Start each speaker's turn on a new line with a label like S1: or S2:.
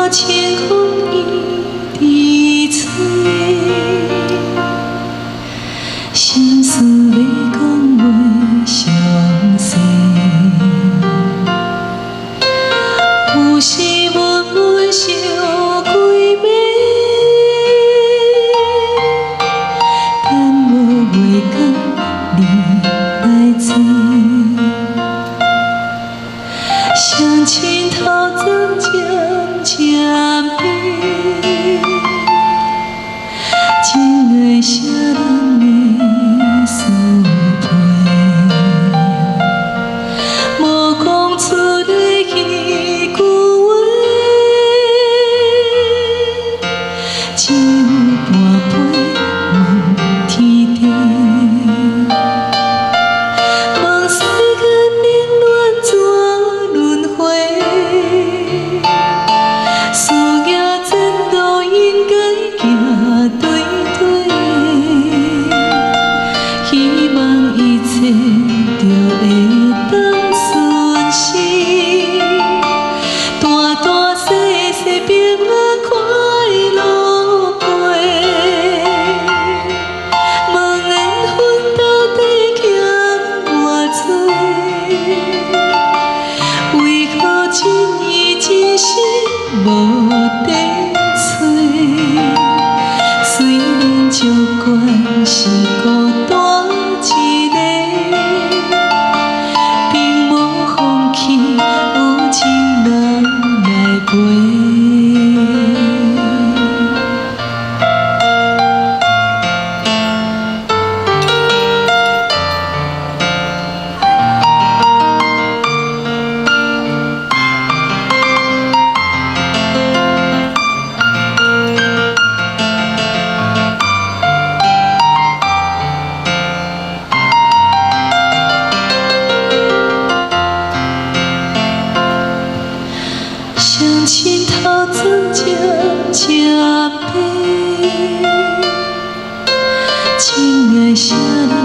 S1: 清风一直吹，心事要讲袂详细，有时闷闷想几暝，等无月光你来追，双亲头前渐渐变，情爱谁人的思绪，无讲出来迄句话，只有半杯问天地，问世间冷暖怎轮回，事业前路应该行对对，希望一切就会当顺时，大大小小平安快乐过，问缘分到底欠偌多，为何一意一心无地找？虽然照管是孤单一个，并无放弃有情人来陪。双亲头前渐渐变，情爱谁人